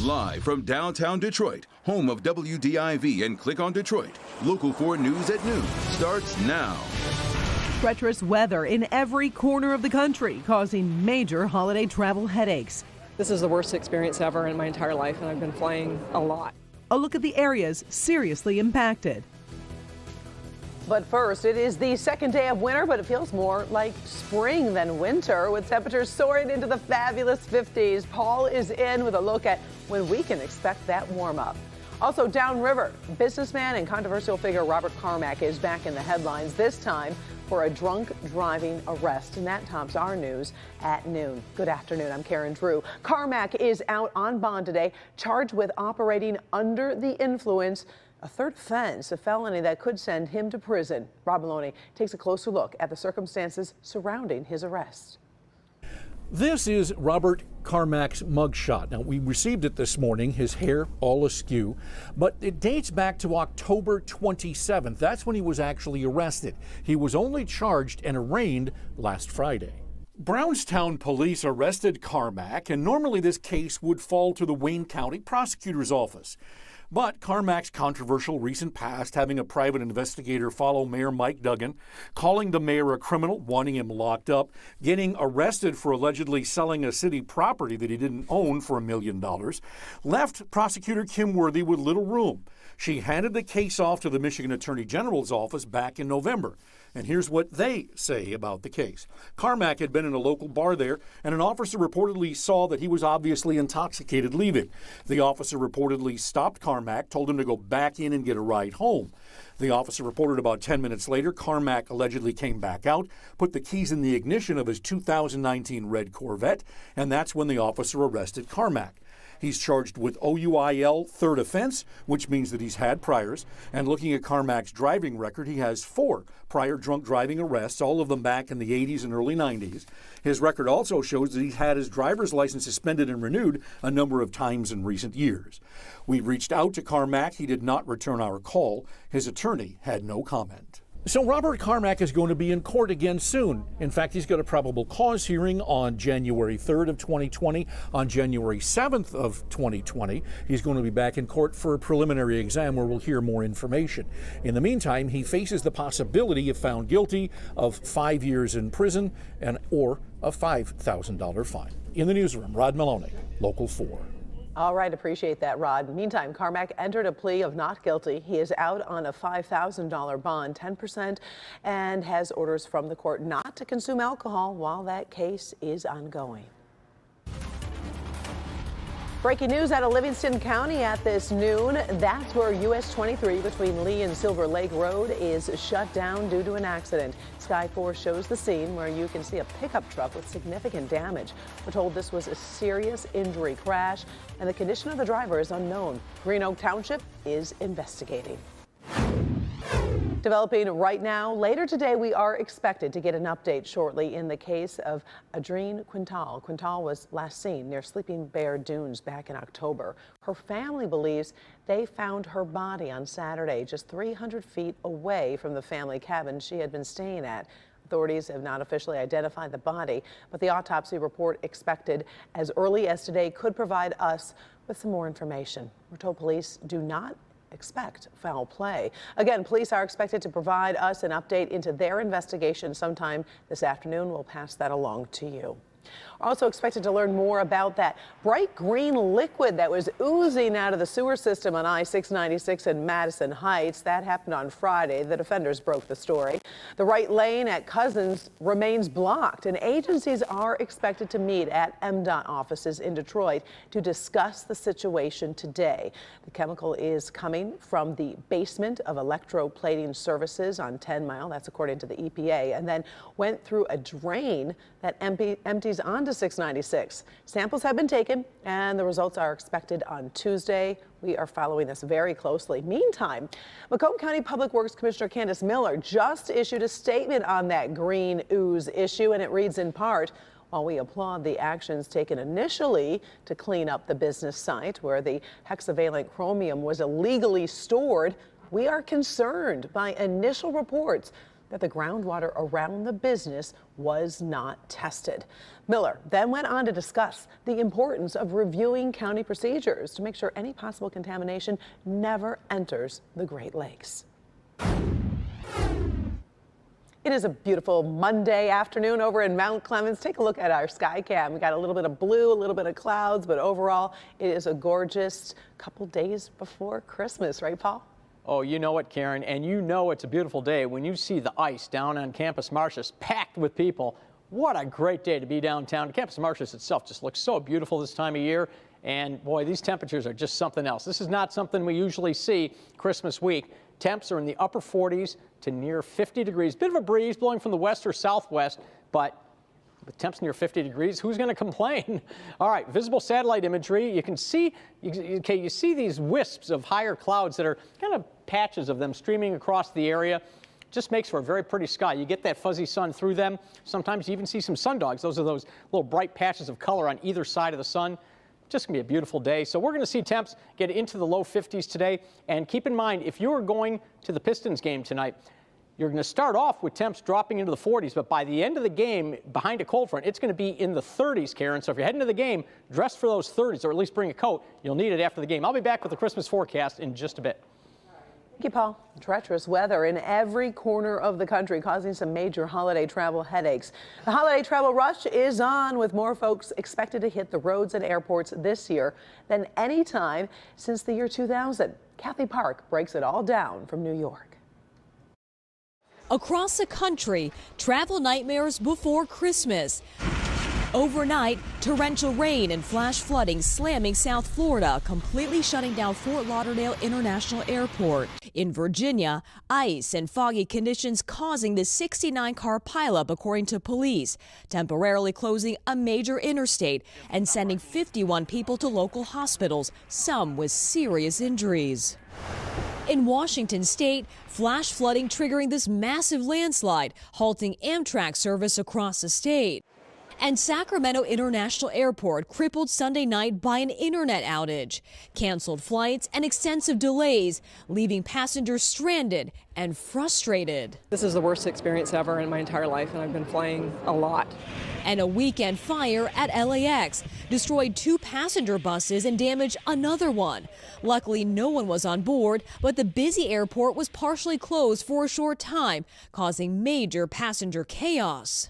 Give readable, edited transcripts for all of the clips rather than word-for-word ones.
Live from downtown Detroit, home of WDIV and Click on Detroit, Local 4 News at noon starts now. Treacherous weather in every corner of the country, causing major holiday travel headaches. This is the worst experience ever in my entire life, and I've been flying a lot. A look at the areas seriously impacted. But first, it is the second day of winter, but it feels more like spring than winter, with temperatures soaring into the fabulous 50s. Paul is in with a look at when we can expect that warm up. Also downriver, businessman and controversial figure Robert Carmack is back in the headlines, this time for a drunk driving arrest. And that tops our news at noon. Good afternoon, I'm Karen Drew. Carmack is out on bond today, charged with operating under the influence, a third offense, a felony that could send him to prison. Rob Maloney takes a closer look at the circumstances surrounding his arrest. This is Robert Carmack's mugshot. Now, we received it this morning, his hair all askew, but it dates back to October 27th. That's when he was actually arrested. He was only charged and arraigned last Friday. Brownstown police arrested Carmack, and normally this case would fall to the Wayne County Prosecutor's Office. But Carmack's controversial recent past, having a private investigator follow Mayor Mike Duggan, calling the mayor a criminal, wanting him locked up, getting arrested for allegedly selling a city property that he didn't own for $1 million, left prosecutor Kim Worthy with little room. She handed the case off to the Michigan Attorney General's office back in November. And here's what they say about the case. Carmack had been in a local bar there, and an officer reportedly saw that he was obviously intoxicated leaving. The officer reportedly stopped Carmack, told him to go back in and get a ride home. The officer reported about 10 minutes later, Carmack allegedly came back out, put the keys in the ignition of his 2019 red Corvette, and that's when the officer arrested Carmack. He's charged with OUIL third offense, which means that he's had priors. And looking at Carmack's driving record, he has 4 prior drunk driving arrests, all of them back in the 80s and early 90s. His record also shows that he's had his driver's license suspended and renewed a number of times in recent years. We reached out to Carmack. He did not return our call. His attorney had no comment. So Robert Carmack is going to be in court again soon. In fact, he's got a probable cause hearing on January 3rd of 2020. On January 7th of 2020, he's going to be back in court for a preliminary exam where we'll hear more information. In the meantime, he faces the possibility, if found guilty, of 5 years in prison or a $5,000 fine. In the newsroom, Rod Maloney, Local 4. All right, appreciate that, Rod. Meantime, Carmack entered a plea of not guilty. He is out on a $5,000 bond, 10%, and has orders from the court not to consume alcohol while that case is ongoing. Breaking news out of Livingston County at this noon. That's where US 23 between Lee and Silver Lake Road is shut down due to an accident. Sky 4 shows the scene where you can see a pickup truck with significant damage. We're told this was a serious injury crash, and the condition of the driver is unknown. Green Oak Township is investigating. Developing right now. Later today, we are expected to get an update shortly in the case of Adrienne Quintal. Quintal was last seen near Sleeping Bear Dunes back in October. Her family believes they found her body on Saturday, just 300 feet away from the family cabin she had been staying at. Authorities have not officially identified the body, but the autopsy report expected as early as today could provide us with some more information. We're told police do not expect foul play. Again, police are expected to provide us an update into their investigation sometime this afternoon. We'll pass that along to you. We're also expected to learn more about that bright green liquid that was oozing out of the sewer system on I-696 in Madison Heights. That happened on Friday. The defenders broke the story. The right lane at Cousins remains blocked, and agencies are expected to meet at MDOT offices in Detroit to discuss the situation today. The chemical is coming from the basement of electroplating services on 10 Mile. That's according to the EPA, and then went through a drain that empties onto 696. Samples have been taken, and the results are expected on Tuesday. We are following this very closely. Meantime, Macomb County Public Works Commissioner Candace Miller just issued a statement on that green ooze issue, and it reads in part, while we applaud the actions taken initially to clean up the business site where the hexavalent chromium was illegally stored, we are concerned by initial reports that the groundwater around the business was not tested. Miller then went on to discuss the importance of reviewing county procedures to make sure any possible contamination never enters the Great Lakes. It is a beautiful Monday afternoon over in Mount Clemens. Take a look at our sky cam. We got a little bit of blue, a little bit of clouds, but overall it is a gorgeous couple days before Christmas, right, Paul? Oh, you know it, Karen, and you know it's a beautiful day when you see the ice down on Campus Martius packed with people. What a great day to be downtown. Campus Martius itself just looks so beautiful this time of year, and boy, these temperatures are just something else. This is not something we usually see Christmas week. Temps are in the upper 40s to near 50 degrees. Bit of a breeze blowing from the west or southwest, but with temps near 50 degrees, who's going to complain? All right, visible satellite imagery. You can see, you see these wisps of higher clouds that are kind of patches of them streaming across the area. Just makes for a very pretty sky. You get that fuzzy sun through them. Sometimes you even see some sundogs. Those are those little bright patches of color on either side of the sun. Just gonna be a beautiful day. So we're gonna see temps get into the low 50s today. And keep in mind, if you're going to the Pistons game tonight, you're gonna start off with temps dropping into the 40s, but by the end of the game, behind a cold front, it's gonna be in the 30s, Karen. So if you're heading to the game, dress for those 30s, or at least bring a coat. You'll need it after the game. I'll be back with the Christmas forecast in just a bit. Thank you, Paul. Treacherous weather in every corner of the country causing some major holiday travel headaches. The holiday travel rush is on, with more folks expected to hit the roads and airports this year than any time since the year 2000. Kathy Park breaks it all down from New York. Across the country, travel nightmares before Christmas. Overnight, torrential rain and flash flooding slamming South Florida, completely shutting down Fort Lauderdale International Airport. In Virginia, ice and foggy conditions causing the 69-car pileup, according to police, temporarily closing a major interstate and sending 51 people to local hospitals, some with serious injuries. In Washington state, flash flooding triggering this massive landslide, halting Amtrak service across the state. And Sacramento International Airport crippled Sunday night by an internet outage. Canceled flights and extensive delays, leaving passengers stranded and frustrated. This is the worst experience ever in my entire life, and I've been flying a lot. And a weekend fire at LAX destroyed 2 passenger buses and damaged another one. Luckily, no one was on board, but the busy airport was partially closed for a short time, causing major passenger chaos.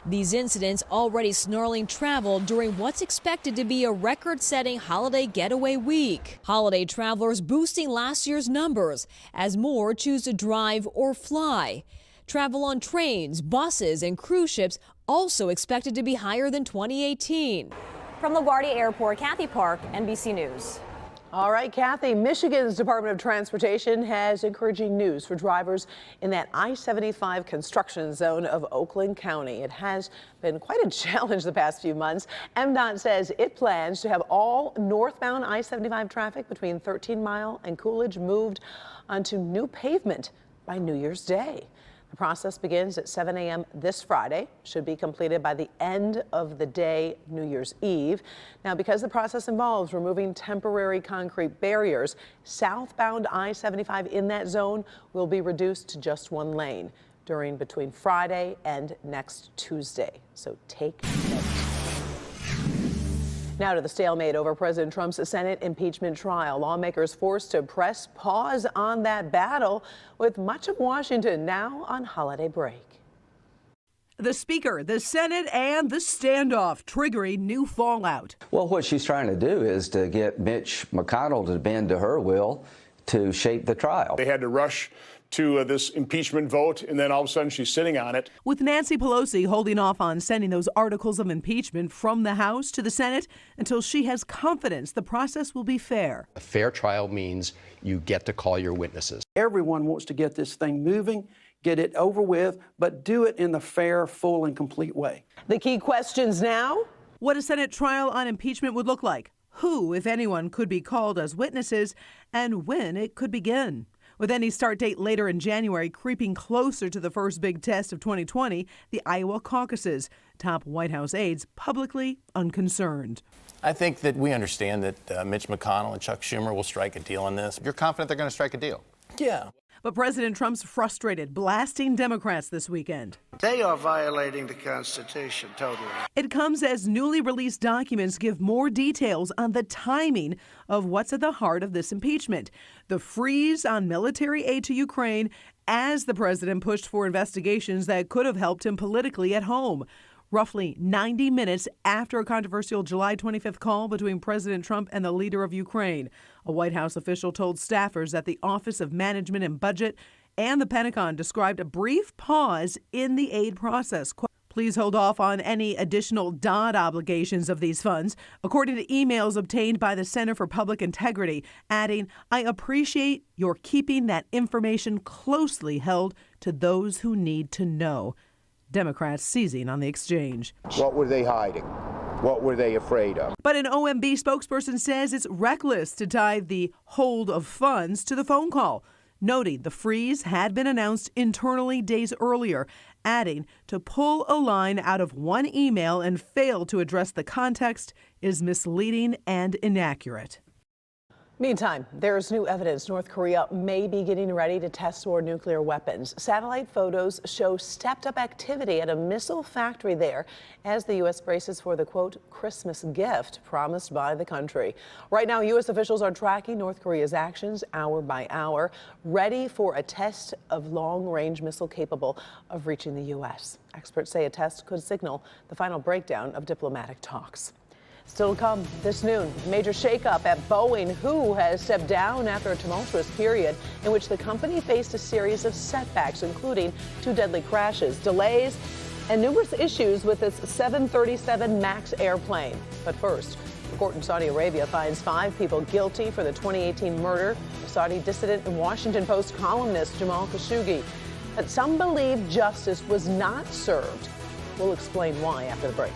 These incidents already snarling travel during what's expected to be a record-setting holiday getaway week. Holiday travelers boosting last year's numbers as more choose to drive or fly. Travel on trains, buses, and cruise ships also expected to be higher than 2018. From LaGuardia Airport, Kathy Park, NBC News. All right, Kathy, Michigan's Department of Transportation has encouraging news for drivers in that I-75 construction zone of Oakland County. It has been quite a challenge the past few months. MDOT says it plans to have all northbound I-75 traffic between 13 Mile and Coolidge moved onto new pavement by New Year's Day. The process begins at 7 a.m. this Friday, should be completed by the end of the day, New Year's Eve. Now, because the process involves removing temporary concrete barriers, southbound I-75 in that zone will be reduced to just 1 lane between Friday and next Tuesday. So take note. Now to the stalemate over President Trump's Senate impeachment trial. Lawmakers forced to press pause on that battle, with much of Washington now on holiday break. The Speaker, the Senate, and the standoff triggering new fallout. Well, what she's trying to do is to get Mitch McConnell to bend to her will to shape the trial. They had to rush to this impeachment vote, and then all of a sudden she's sitting on it. With Nancy Pelosi holding off on sending those articles of impeachment from the House to the Senate until she has confidence the process will be fair. A fair trial means you get to call your witnesses. Everyone wants to get this thing moving, get it over with, but do it in the fair, full, and complete way. The key questions now: what a Senate trial on impeachment would look like, who, if anyone, could be called as witnesses, and when it could begin. With any start date later in January creeping closer to the first big test of 2020, the Iowa caucuses. Top White House aides publicly unconcerned. I think that we understand that Mitch McConnell and Chuck Schumer will strike a deal on this. You're confident they're going to strike a deal? Yeah. But President Trump's frustrated, blasting Democrats this weekend. They are violating the Constitution totally. It comes as newly released documents give more details on the timing of what's at the heart of this impeachment. The freeze on military aid to Ukraine as the president pushed for investigations that could have helped him politically at home. Roughly 90 minutes after a controversial July 25th call between President Trump and the leader of Ukraine. A White House official told staffers that the Office of Management and Budget and the Pentagon described a brief pause in the aid process. Please hold off on any additional DOD obligations of these funds, according to emails obtained by the Center for Public Integrity, adding, I appreciate your keeping that information closely held to those who need to know. Democrats seizing on the exchange. What were they hiding? What were they afraid of? But an OMB spokesperson says it's reckless to tie the hold of funds to the phone call, noting the freeze had been announced internally days earlier, adding to pull a line out of one email and fail to address the context is misleading and inaccurate. Meantime, there's new evidence North Korea may be getting ready to test more nuclear weapons. Satellite photos show stepped-up activity at a missile factory there as the U.S. braces for the, quote, Christmas gift promised by the country. Right now, U.S. officials are tracking North Korea's actions hour by hour, ready for a test of long-range missile capable of reaching the U.S. Experts say a test could signal the final breakdown of diplomatic talks. Still to come this noon, major shakeup at Boeing, who has stepped down after a tumultuous period in which the company faced a series of setbacks, including 2 deadly crashes, delays, and numerous issues with its 737 MAX airplane. But first, a court in Saudi Arabia finds 5 people guilty for the 2018 murder of Saudi dissident and Washington Post columnist Jamal Khashoggi. But some believe justice was not served. We'll explain why after the break.